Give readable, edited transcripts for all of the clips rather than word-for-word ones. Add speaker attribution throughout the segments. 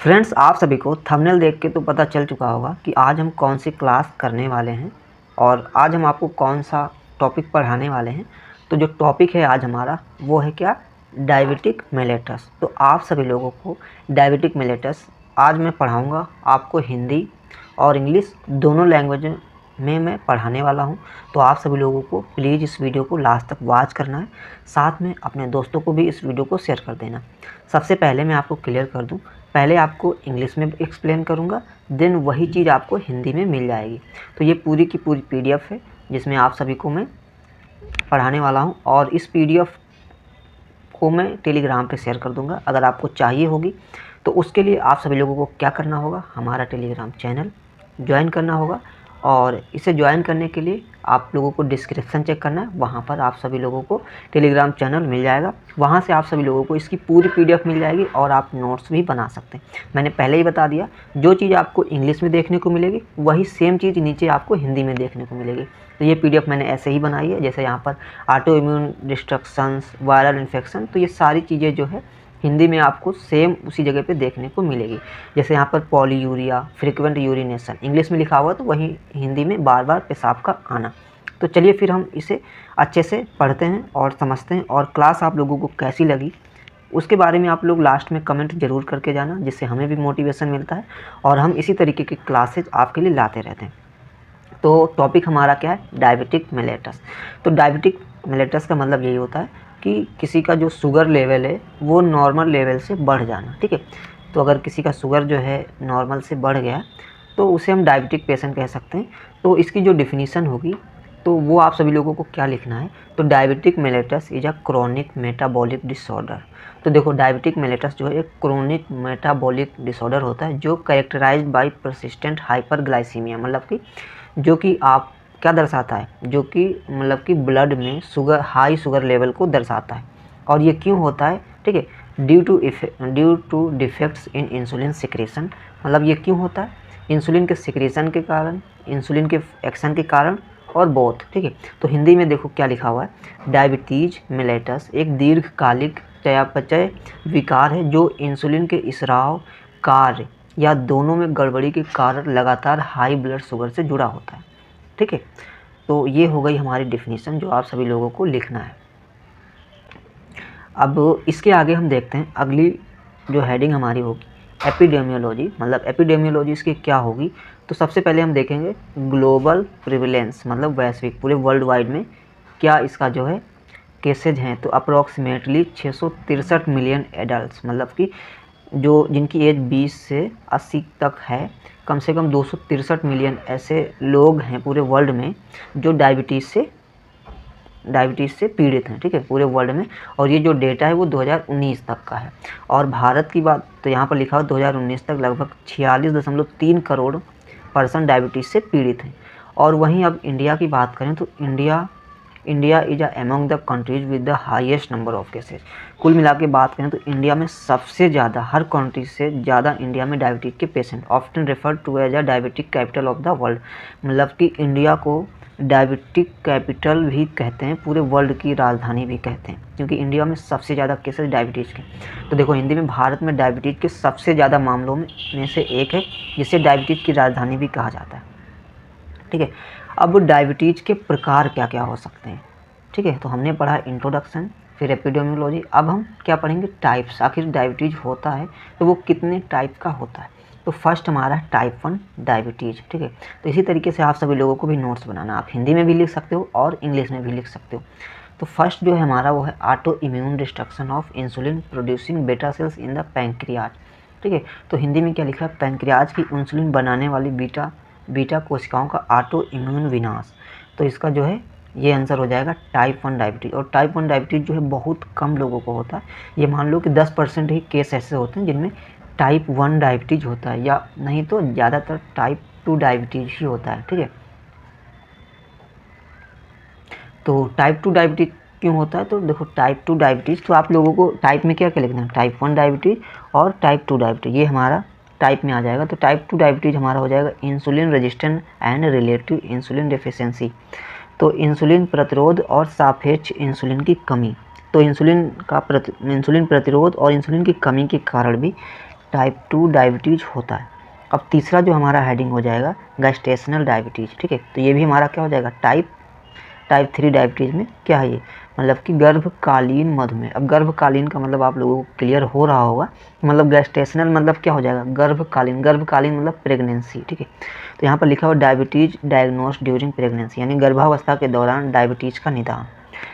Speaker 1: Friends, आप सभी को थंबनेल देख के तो पता चल चुका होगा कि आज हम कौन सी क्लास करने वाले हैं और आज हम आपको कौन सा टॉपिक पढ़ाने वाले हैं। तो जो टॉपिक है आज हमारा वो है क्या, डायबिटिक मेलेटस। तो आप सभी लोगों को डायबिटिक मेलेटस आज मैं पढ़ाऊंगा। आपको हिंदी और इंग्लिश दोनों लैंग्वेज में मैं पढ़ाने वाला हूं। तो आप सभी लोगों को प्लीज़ इस वीडियो को लास्ट तक वॉच करना है, साथ में अपने दोस्तों को भी इस वीडियो को शेयर कर देना। सबसे पहले मैं आपको क्लियर कर दूं, पहले आपको इंग्लिश में एक्सप्लेन करूंगा, देन वही चीज़ आपको हिंदी में मिल जाएगी। तो ये पूरी की पूरी पीडीएफ है जिसमें आप सभी को मैं पढ़ाने वाला हूं और इस पीडीएफ को मैं टेलीग्राम पे शेयर कर दूंगा। अगर आपको चाहिए होगी तो उसके लिए आप सभी लोगों को क्या करना होगा, हमारा टेलीग्राम चैनल ज्वाइन करना होगा और इसे ज्वाइन करने के लिए आप लोगों को डिस्क्रिप्शन चेक करना है। वहाँ पर आप सभी लोगों को टेलीग्राम चैनल मिल जाएगा, वहाँ से आप सभी लोगों को इसकी पूरी पीडीएफ मिल जाएगी और आप नोट्स भी बना सकते हैं। मैंने पहले ही बता दिया, जो चीज़ आपको इंग्लिश में देखने को मिलेगी वही सेम चीज़ नीचे आपको हिंदी में देखने को मिलेगी। तो ये पीडीएफ मैंने ऐसे ही बनाई है, जैसे यहाँ पर auto immune destructions, viral infection, तो ये सारी चीज़ें जो है हिंदी में आपको सेम उसी जगह पे देखने को मिलेगी। जैसे यहाँ पर पॉलीयूरिया, फ्रीक्वेंट यूरिनेशन इंग्लिश में लिखा हुआ तो वही हिंदी में बार बार पेशाब का आना। तो चलिए फिर हम इसे अच्छे से पढ़ते हैं और समझते हैं, और क्लास आप लोगों को कैसी लगी उसके बारे में आप लोग लास्ट में कमेंट ज़रूर करके जाना, जिससे हमें भी मोटिवेशन मिलता है और हम इसी तरीके की क्लासेज आपके लिए लाते रहते हैं। तो टॉपिक हमारा क्या है, डायबिटिक मेलेटस। तो डायबिटिक मेलेटस का मतलब यही होता है कि किसी का जो शुगर लेवल है वो नॉर्मल लेवल से बढ़ जाना। ठीक है, तो अगर किसी का शुगर जो है नॉर्मल से बढ़ गया तो उसे हम डायबिटिक पेशेंट कह सकते हैं। तो इसकी जो डिफिनीशन होगी तो वो आप सभी लोगों को क्या लिखना है, तो diabetic mellitus is a chronic metabolic disorder. तो देखो, डायबिटिक मेलेटस जो है एक क्रोनिक मेटाबॉलिक डिसऑर्डर होता है जो कैरेक्टराइज्ड बाय परसिस्टेंट हाइपरग्लाइसीमिया, मतलब कि जो कि आप क्या दर्शाता है, जो कि मतलब कि ब्लड में शुगर, हाई शुगर लेवल को दर्शाता है। और ये क्यों होता है, ठीक है, due to defects in insulin secretion. मतलब ये क्यों होता है, इंसुलिन के सिक्रेशन के कारण, इंसुलिन के एक्शन के कारण और बोथ। ठीक है, तो हिंदी में देखो क्या लिखा हुआ है, डायबिटीज मेलेटस एक दीर्घकालिक चयापचय विकार है जो इंसुलिन के स्राव कार्य या दोनों में गड़बड़ी के कारण लगातार हाई ब्लड शुगर से जुड़ा होता है। ठीक है, तो ये हो गई हमारी डिफिनीशन जो आप सभी लोगों को लिखना है। अब इसके आगे हम देखते हैं, अगली जो हेडिंग हमारी होगी एपिडेमियोलॉजी। मतलब एपिडेमियोलॉजी इसकी क्या होगी, तो सबसे पहले हम देखेंगे ग्लोबल प्रिविलेंस, मतलब वैश्विक पूरे वर्ल्ड वाइड में क्या इसका जो है केसेज हैं। तो अप्रॉक्सीमेटली 663 मिलियन एडल्ट, मतलब कि जो जिनकी एज 20 से 80 तक है, कम से कम 263 मिलियन ऐसे लोग हैं पूरे वर्ल्ड में जो डायबिटीज़ से पीड़ित हैं। ठीक है, पूरे वर्ल्ड में। और ये जो डेटा है वो 2019 तक का है। और भारत की बात तो यहाँ पर लिखा हुआ 2019 तक लगभग 46.3 करोड़ पर्सन डायबिटीज़ से पीड़ित हैं। और वहीं अब इंडिया की बात करें तो India is among the countries with the highest number of cases. कुल मिला के बात करें तो इंडिया में सबसे ज़्यादा, हर कंट्री से ज़्यादा इंडिया में डायबिटिक के patient, often referred to as a diabetic capital of the world. मतलब कि इंडिया को डायबिटिक कैपिटल भी कहते हैं, पूरे वर्ल्ड की राजधानी भी कहते हैं, क्योंकि इंडिया में सबसे ज़्यादा केसेस डायबिटीज़ के। तो देखो, हिंदी में भारत में डायबिटीज़ के सबसे ज़्यादा मामलों में से एक है, जिसे डायबिटीज़ की राजधानी भी कहा जाता है। ठीक है, अब डायबिटीज़ के प्रकार क्या क्या हो सकते हैं। ठीक है, तो हमने पढ़ा इंट्रोडक्शन, फिर एपिडेमियोलॉजी। अब हम क्या पढ़ेंगे, टाइप्स। आखिर डायबिटीज़ होता है तो वो कितने टाइप का होता है। तो फर्स्ट हमारा टाइप 1 डायबिटीज़। ठीक है, तो इसी तरीके से आप सभी लोगों को भी नोट्स बनाना, आप हिंदी में भी लिख सकते हो और इंग्लिश में भी लिख सकते हो। तो फर्स्ट जो है हमारा वो है auto immune destruction of insulin producing बेटा सेल्स इन द पैंक्रियाज। ठीक है, तो हिंदी में क्या लिखा है, पैंक्रियाज की इंसुलिन बनाने वाली बीटा कोशिकाओं का ऑटो इम्यून विनाश। तो इसका जो है ये आंसर हो जाएगा टाइप 1 डायबिटीज़। और टाइप 1 डायबिटीज़ जो है बहुत कम लोगों को होता है। ये मान लो कि 10% ही केस ऐसे होते हैं जिनमें टाइप 1 डायबिटीज़ होता है, या नहीं तो ज़्यादातर टाइप 2 डायबिटीज़ ही होता है। ठीक है, तो टाइप 2 डायबिटीज़ क्यों होता है, तो देखो टाइप 2 डायबिटीज़, तो आप लोगों को टाइप में क्या क्या लिखना है, टाइप 1 डायबिटीज़ और टाइप 2 डायबिटीज़, ये हमारा टाइप में आ जाएगा। तो टाइप 2 डायबिटीज़ हमारा हो जाएगा insulin resistant and relative insulin deficiency. तो इंसुलिन प्रतिरोध और सापेक्ष इंसुलिन की कमी। तो इंसुलिन प्रतिरोध और इंसुलिन की कमी के कारण भी टाइप 2 डायबिटीज़ होता है। अब तीसरा जो हमारा हेडिंग हो जाएगा गैस्ट्रेशनल डायबिटीज़, ठीक है। तो ये भी हमारा क्या हो जाएगा टाइप 3 डायबिटीज़ में क्या है ये, मतलब कि गर्भकालीन मधुमेह। अब गर्भकालीन का मतलब आप लोगों को क्लियर हो रहा होगा, मतलब गैस्ट्रेशनल मतलब क्या हो जाएगा गर्भकालीन, गर्भकालीन मतलब प्रेगनेंसी, ठीक है। तो यहाँ पर लिखा हुआ डायबिटीज़ डायग्नोस्ड ड्यूरिंग प्रेगनेंसी, यानी गर्भावस्था के दौरान डायबिटीज़ का निदान।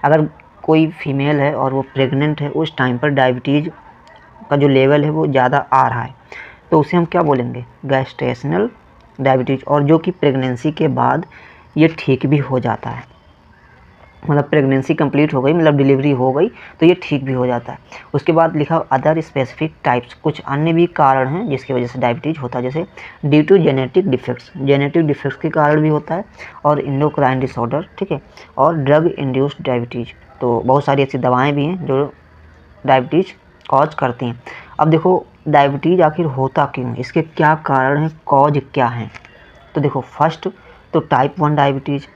Speaker 1: अगर कोई फीमेल है और वो प्रेग्नेंट है, उस टाइम पर डायबिटीज़ का जो लेवल है वो ज़्यादा आ रहा है, तो उसे हम क्या बोलेंगे गैस्ट्रेशनल डायबिटीज़। और जो कि प्रेगनेंसी के बाद ये ठीक भी हो जाता है, मतलब प्रेगनेंसी कंप्लीट हो गई, मतलब डिलीवरी हो गई तो ये ठीक भी हो जाता है। उसके बाद लिखा अदर स्पेसिफिक टाइप्स, कुछ अन्य भी कारण हैं जिसकी वजह से डायबिटीज़ होता है, जैसे ड्यू टू जेनेटिक डिफेक्ट्स के कारण भी होता है, और इंडोक्राइन डिसऑर्डर, ठीक है, और ड्रग इंड्यूस्ड डायबिटीज़। तो बहुत सारी ऐसी दवाएँ भी हैं जो डायबिटीज़ कॉज करती हैं। अब देखो डायबिटीज़ आखिर होता क्यों, इसके क्या कारण हैं, कॉज क्या हैं। तो देखो फर्स्ट तो टाइप 1 डायबिटीज़,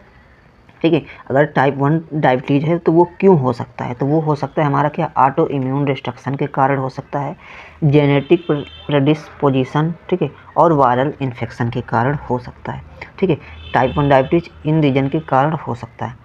Speaker 1: ठीक है। अगर टाइप 1 डायबिटीज़ है तो वो क्यों हो सकता है, तो वो हो सकता है हमारा क्या ऑटो इम्यून डिस्ट्रक्शन के कारण हो सकता है, जेनेटिक प्रेडिस्पोजिशन, ठीक है, और वायरल इन्फेक्शन के कारण हो सकता है, ठीक है। टाइप 1 डायबिटीज़ इन रीजन के कारण हो सकता है।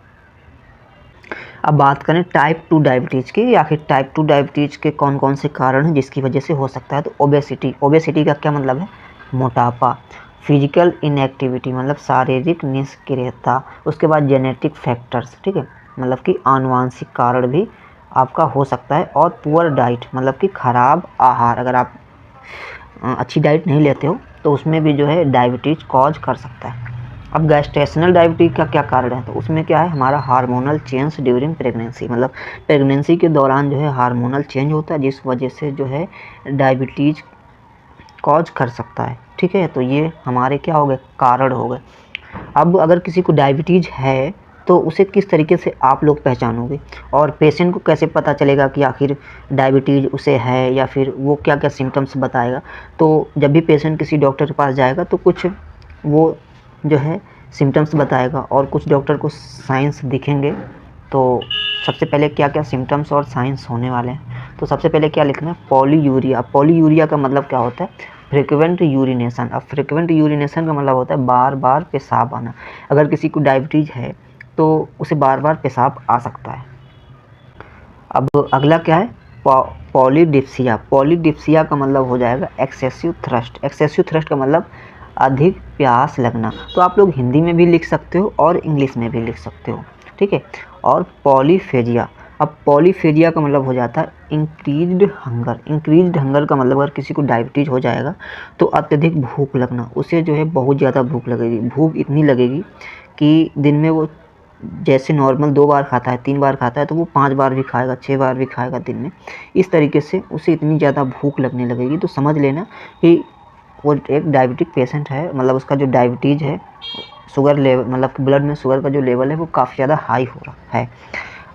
Speaker 1: अब बात करें टाइप 2 डायबिटीज़ की, आखिर टाइप 2 डायबिटीज़ के कौन कौन से कारण हैं जिसकी वजह से हो सकता है। तो ओबेसिटी का क्या मतलब है, मोटापा। फिजिकल इनएक्टिविटी मतलब शारीरिक निष्क्रियता। उसके बाद जेनेटिक फैक्टर्स, ठीक है, मतलब कि आनुवांशिक कारण भी आपका हो सकता है। और पुअर डाइट मतलब कि खराब आहार, अगर आप अच्छी डाइट नहीं लेते हो तो उसमें भी जो है डायबिटीज़ कॉज कर सकता है। अब गैस्ट्रेशनल डायबिटीज़ का क्या कारण है, तो उसमें क्या है हमारा हार्मोनल चेंज ड्यूरिंग प्रेगनेंसी, मतलब प्रेगनेंसी के दौरान जो है हार्मोनल चेंज होता है, जिस वजह से जो है डायबिटीज़ कॉज कर सकता है, ठीक है। तो ये हमारे क्या हो गए कारण हो गए। अब अगर किसी को डायबिटीज़ है तो उसे किस तरीके से आप लोग पहचानोगे, और पेशेंट को कैसे पता चलेगा कि आखिर डायबिटीज़ उसे है, या फिर वो क्या क्या सिम्टम्स बताएगा। तो जब भी पेशेंट किसी डॉक्टर के पास जाएगा तो कुछ वो जो है सिम्टम्स बताएगा, और कुछ डॉक्टर को साइंस दिखेंगे। तो सबसे पहले क्या क्या सिम्टम्स और साइंस होने वाले हैं, तो सबसे पहले क्या लिखना है पॉलीयूरिया। पॉलीयूरिया का मतलब क्या होता है, फ्रिक्वेंट यूरिनेशन। अब फ्रिक्वेंट यूरिनेशन का मतलब होता है बार बार पेशाब आना। अगर किसी को डायबिटीज़ है तो उसे बार बार पेशाब आ सकता है। अब अगला क्या है पॉलीडिप्सिया। पॉलीडिप्सिया का मतलब हो जाएगा एक्सेसिव थ्रस्ट। एक्सेसिव थ्रस्ट का मतलब अधिक प्यास लगना। तो आप लोग हिंदी में भी लिख सकते हो और इंग्लिश में भी लिख सकते हो, ठीक है। और पॉलीफेजिया। अब पॉलीफेजिया का मतलब हो जाता है इंक्रीज्ड हंगर। इंक्रीज्ड हंगर का मतलब अगर किसी को डायबिटीज़ हो जाएगा तो अत्यधिक भूख लगना, उसे जो है बहुत ज़्यादा भूख लगेगी। भूख इतनी लगेगी कि दिन में वो जैसे नॉर्मल 2 बार खाता है 3 बार खाता है तो वो 5 बार भी खाएगा 6 बार भी खाएगा दिन में। इस तरीके से उसे इतनी ज़्यादा भूख लगने लगेगी। तो समझ लेना कि वो एक डायबिटिक पेशेंट है, मतलब उसका जो डायबिटीज़ है शुगर लेवल, मतलब ब्लड में शुगर का जो लेवल है वो काफ़ी ज़्यादा हाई हो रहा है।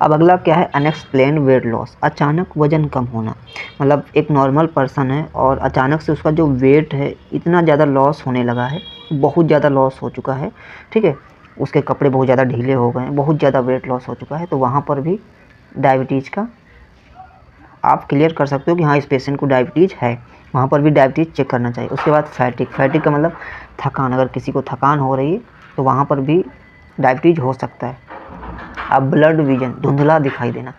Speaker 1: अब अगला क्या है अनएक्सप्लेन्ड वेट लॉस। अचानक वज़न कम होना, मतलब एक नॉर्मल पर्सन है और अचानक से उसका जो वेट है इतना ज़्यादा लॉस होने लगा है, बहुत ज़्यादा लॉस हो चुका है, ठीक है। उसके कपड़े बहुत ज़्यादा ढीले हो गए हैं, बहुत ज़्यादा वेट लॉस हो चुका है, तो वहाँ पर भी डायबिटीज़ का आप क्लियर कर सकते हो कि हाँ इस पेशेंट को डायबिटीज़ है, वहाँ पर भी डायबिटीज़ चेक करना चाहिए। उसके बाद फैटिक का मतलब थकान। अगर किसी को थकान हो रही है तो वहाँ पर भी डायबिटीज़ हो सकता है। अब ब्लड विजन, धुंधला दिखाई देना,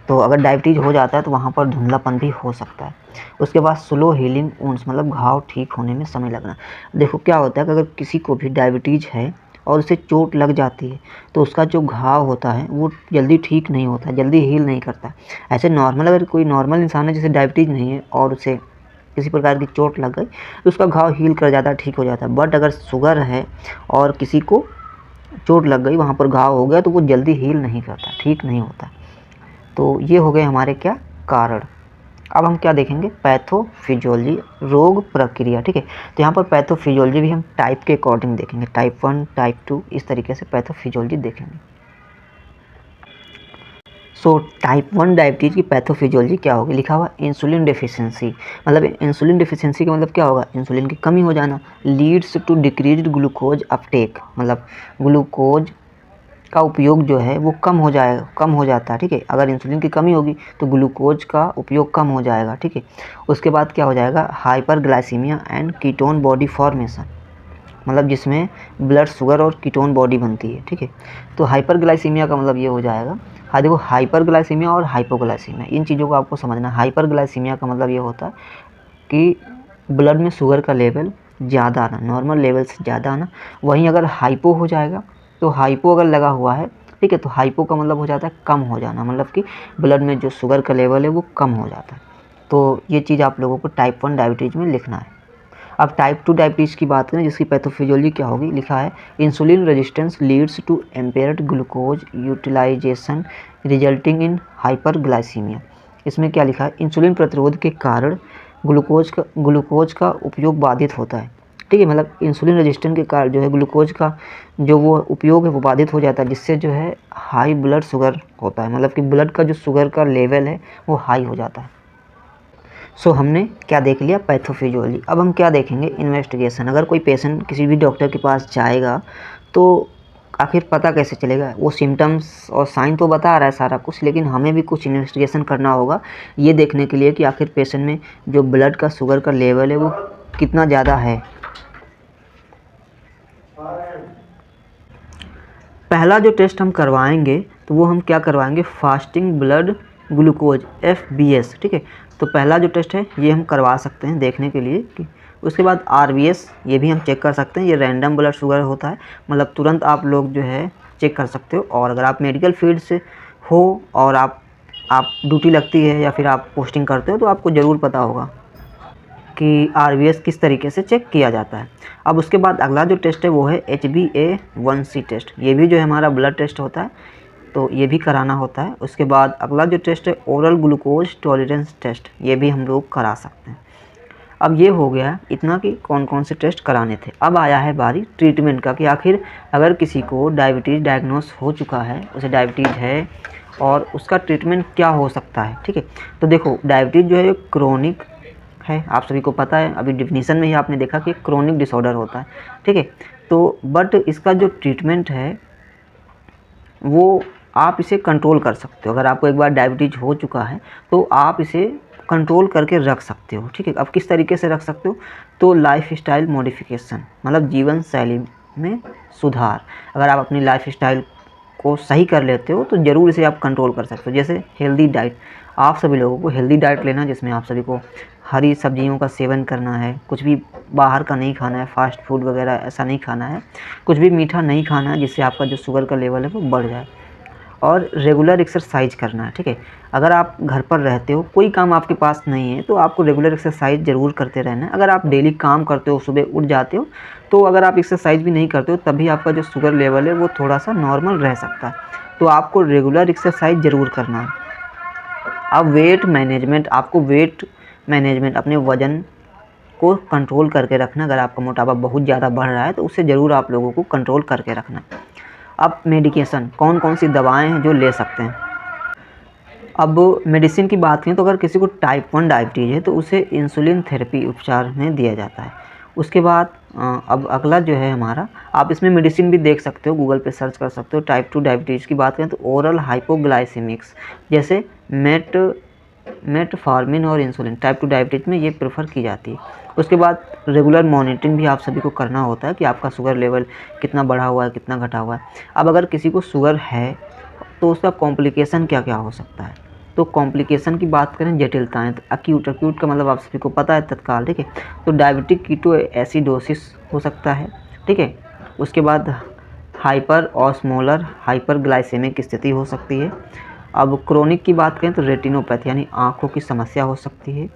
Speaker 1: तो अगर डायबिटीज़ हो जाता है तो वहाँ पर धुंधलापन भी हो सकता है। उसके बाद स्लो हीलिंग वुंड्स, मतलब घाव ठीक होने में समय लगना। देखो क्या होता है कि अगर किसी को भी डायबिटीज़ है और उसे चोट लग जाती है तो उसका जो घाव होता है वो जल्दी ठीक नहीं होता, जल्दी हील नहीं करता। ऐसे नॉर्मल अगर कोई नॉर्मल इंसान है जिसे डायबिटीज़ नहीं है और उसे किसी प्रकार की चोट लग गई तो उसका घाव हील कर जाता है, ठीक हो जाता है। बट अगर शुगर है और किसी को चोट लग गई, वहाँ पर घाव हो गया, तो वो जल्दी हील नहीं करता, ठीक नहीं होता। तो ये हो गए हमारे क्या कारण। अब हम क्या देखेंगे पैथोफिजियोलॉजी, रोग प्रक्रिया, ठीक है। तो यहाँ पर पैथोफिजियोलॉजी भी हम टाइप के अकॉर्डिंग देखेंगे, टाइप 1 टाइप 2 इस तरीके से पैथोफिजियोलॉजी देखेंगे। सो टाइप 1 डायबिटीज़ की पैथोफिजियोलॉजी क्या होगी, लिखा हुआ इंसुलिन डेफिशिएंसी। मतलब इंसुलिन डेफिशिएंसी का मतलब क्या होगा, इंसुलिन की कमी हो जाना। Leads to decreased glucose uptake, मतलब ग्लूकोज का उपयोग जो है वो कम हो जाता है, ठीक है। अगर इंसुलिन की कमी होगी तो ग्लूकोज का उपयोग कम हो जाएगा, ठीक है। उसके बाद क्या हो जाएगा, hyperglycaemia and ketone body formation, मतलब जिसमें ब्लड शुगर और कीटोन बॉडी बनती है, ठीक है। तो हाइपरग्लाइसीमिया का मतलब ये हो जाएगा, हाँ देखो, हाइपरग्लाइसीमिया और हाइपोग्लाइसीमिया, इन चीज़ों को आपको समझना है। हाइपरग्लाइसीमिया का मतलब ये होता है कि ब्लड में शुगर का लेवल ज़्यादा आना, नॉर्मल लेवल से ज़्यादा आना। वहीं अगर हाइपो हो जाएगा, तो हाइपो अगर लगा हुआ है, ठीक है, तो हाइपो का मतलब हो जाता है कम हो जाना, मतलब कि ब्लड में जो शुगर का लेवल है वो कम हो जाता है। तो ये चीज़ आप लोगों को टाइप 1 डायबिटीज़ में लिखना है। अब टाइप 2 डायबिटीज़ की बात करें, जिसकी पैथोफिजियोलॉजी क्या होगी, लिखा है insulin resistance leads to impaired glucose utilization resulting in hyperglycaemia. इसमें क्या लिखा है, इंसुलिन प्रतिरोध के कारण ग्लूकोज का उपयोग बाधित होता है, ठीक है। मतलब इंसुलिन रेजिस्टेंस के कारण जो है ग्लूकोज का जो वो उपयोग है वो बाधित हो जाता है, जिससे जो है हाई ब्लड शुगर होता है, मतलब कि ब्लड का जो शुगर का लेवल है वो हाई हो जाता है। सो हमने क्या देख लिया, पैथोफिजियोलॉजी। अब हम क्या देखेंगे, इन्वेस्टिगेशन। अगर कोई पेशेंट किसी भी डॉक्टर के पास जाएगा तो आखिर पता कैसे चलेगा, वो सिम्टम्स और साइन तो बता रहा है सारा कुछ, लेकिन हमें भी कुछ इन्वेस्टिगेशन करना होगा ये देखने के लिए कि आखिर पेशेंट में जो ब्लड का शुगर का लेवल है वो कितना ज़्यादा है। पहला जो टेस्ट हम करवाएंगे तो वो हम क्या करवाएंगे, फास्टिंग ब्लड ग्लूकोज FBS, ठीक है। तो पहला जो टेस्ट है ये हम करवा सकते हैं देखने के लिए कि, उसके बाद RBS ये भी हम चेक कर सकते हैं, ये रैंडम ब्लड शुगर होता है, मतलब तुरंत आप लोग जो है चेक कर सकते हो। और अगर आप मेडिकल फील्ड से हो और आप ड्यूटी लगती है या फिर आप पोस्टिंग करते हो तो आपको ज़रूर पता होगा कि RBS किस तरीके से चेक किया जाता है। अब उसके बाद अगला जो टेस्ट है वो है HbA1c टेस्ट, ये भी जो है हमारा ब्लड टेस्ट होता है, तो ये भी कराना होता है। उसके बाद अगला जो टेस्ट है ओरल ग्लूकोज टॉलरेंस टेस्ट, ये भी हम लोग करा सकते हैं। अब ये हो गया इतना कि कौन कौन से टेस्ट कराने थे। अब आया है बारी ट्रीटमेंट का, कि आखिर अगर किसी को डायबिटीज़ डायग्नोस हो चुका है, उसे डायबिटीज़ है और उसका ट्रीटमेंट क्या हो सकता है, ठीक है। तो देखो, डायबिटीज़ जो है क्रोनिक है, आप सभी को पता है, अभी डिफिनीशन में ही आपने देखा कि क्रोनिक डिसऑर्डर होता है, ठीक है। तो बट इसका जो ट्रीटमेंट है वो आप इसे कंट्रोल कर सकते हो। अगर आपको एक बार डायबिटीज़ हो चुका है तो आप इसे कंट्रोल करके रख सकते हो, ठीक है। अब किस तरीके से रख सकते हो, तो लाइफ स्टाइल मॉडिफिकेशन, मतलब जीवन शैली में सुधार। अगर आप अपनी लाइफ स्टाइल को सही कर लेते हो तो ज़रूर इसे आप कंट्रोल कर सकते हो। जैसे हेल्दी डाइट, आप सभी लोगों को हेल्दी डाइट लेना, जिसमें आप सभी को हरी सब्जियों का सेवन करना है, कुछ भी बाहर का नहीं खाना है, फास्ट फूड वगैरह ऐसा नहीं खाना है, कुछ भी मीठा नहीं खाना है जिससे आपका जो शुगर का लेवल है वो बढ़ जाए, और रेगुलर एक्सरसाइज करना है, ठीक है। अगर आप घर पर रहते हो, कोई काम आपके पास नहीं है, तो आपको रेगुलर एक्सरसाइज ज़रूर करते रहना है। अगर आप डेली काम करते हो, सुबह उठ जाते हो, तो अगर आप एक्सरसाइज भी नहीं करते हो तभी आपका जो शुगर लेवल है वो थोड़ा सा नॉर्मल रह सकता है, तो आपको रेगुलर एक्सरसाइज ज़रूर करना है। अब वेट मैनेजमेंट, आपको वेट मैनेजमेंट, अपने वज़न को कंट्रोल करके रखना। अगर आपका मोटापा बहुत ज़्यादा बढ़ रहा है तो उसे ज़रूर आप लोगों को कंट्रोल करके रखना। अब मेडिकेशन, कौन कौन सी दवाएं हैं जो ले सकते हैं। अब मेडिसिन की बात करें तो अगर किसी को टाइप 1 डायबिटीज़ है तो उसे इंसुलिन थेरेपी उपचार में दिया जाता है। उसके बाद अब अगला जो है हमारा, आप इसमें मेडिसिन भी देख सकते हो, गूगल पे सर्च कर सकते हो। टाइप 2 डायबिटीज़ की बात करें तो ओरल हाइपोग्लाइसेमिक्स जैसे मेटफॉर्मिन और इंसुलिन टाइप 2 डायबिटीज़ में ये प्रेफर की जाती है। उसके बाद रेगुलर मॉनिटरिंग भी आप सभी को करना होता है कि आपका शुगर लेवल कितना बढ़ा हुआ है, कितना घटा हुआ है। अब अगर किसी को शुगर है तो उसका कॉम्प्लिकेशन क्या क्या हो सकता है, तो कॉम्प्लिकेशन की बात करें, जटिलताएं, तो अक्यूट का मतलब आप सभी को पता है तत्काल, ठीक है। तो डायबिटिक कीटो एसिडोसिस हो सकता है, ठीक है। उसके बाद हाइपर ऑस्मोलर हाइपरग्लाइसेमिक स्थिति हो सकती है। अब क्रोनिक की बात करें तो रेटिनोपैथी यानी आँखों की समस्या हो सकती है,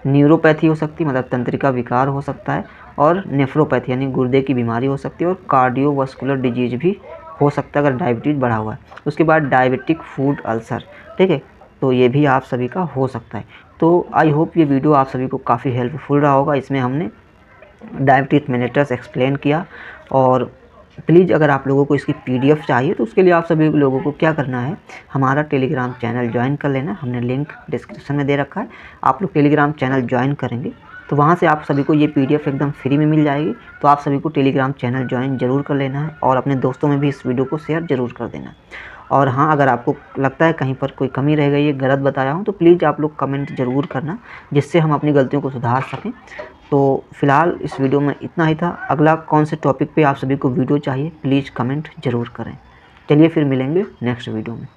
Speaker 1: न्यूरोपैथी हो सकती है मतलब तंत्रिका विकार हो सकता है, और नेफ्रोपैथी यानी गुर्दे की बीमारी हो सकती है, और कार्डियोवास्कुलर डिजीज भी हो सकता है अगर डायबिटीज़ बढ़ा हुआ है। उसके बाद डायबिटिक फूड अल्सर, ठीक है, तो ये भी आप सभी का हो सकता है। तो आई होप ये वीडियो आप सभी को काफ़ी हेल्पफुल रहा होगा। इसमें हमने डायबिटीज़ मेलेटस एक्सप्लेन किया, और प्लीज़ अगर आप लोगों को इसकी PDF चाहिए तो उसके लिए आप सभी लोगों को क्या करना है, हमारा टेलीग्राम चैनल ज्वाइन कर लेना। हमने लिंक डिस्क्रिप्शन में दे रखा है, आप लोग टेलीग्राम चैनल ज्वाइन करेंगे तो वहाँ से आप सभी को ये PDF एकदम फ्री में मिल जाएगी। तो आप सभी को टेलीग्राम चैनल ज्वाइन जरूर कर लेना है और अपने दोस्तों में भी इस वीडियो को शेयर ज़रूर कर देना। और हाँ, अगर आपको लगता है कहीं पर कोई कमी रह गई है, गलत बताया हूँ, तो प्लीज़ आप लोग कमेंट ज़रूर करना, जिससे हम अपनी गलतियों को सुधार सकें। तो फ़िलहाल इस वीडियो में इतना ही था। अगला कौन से टॉपिक पे आप सभी को वीडियो चाहिए, प्लीज़ कमेंट ज़रूर करें। चलिए फिर मिलेंगे नेक्स्ट वीडियो में।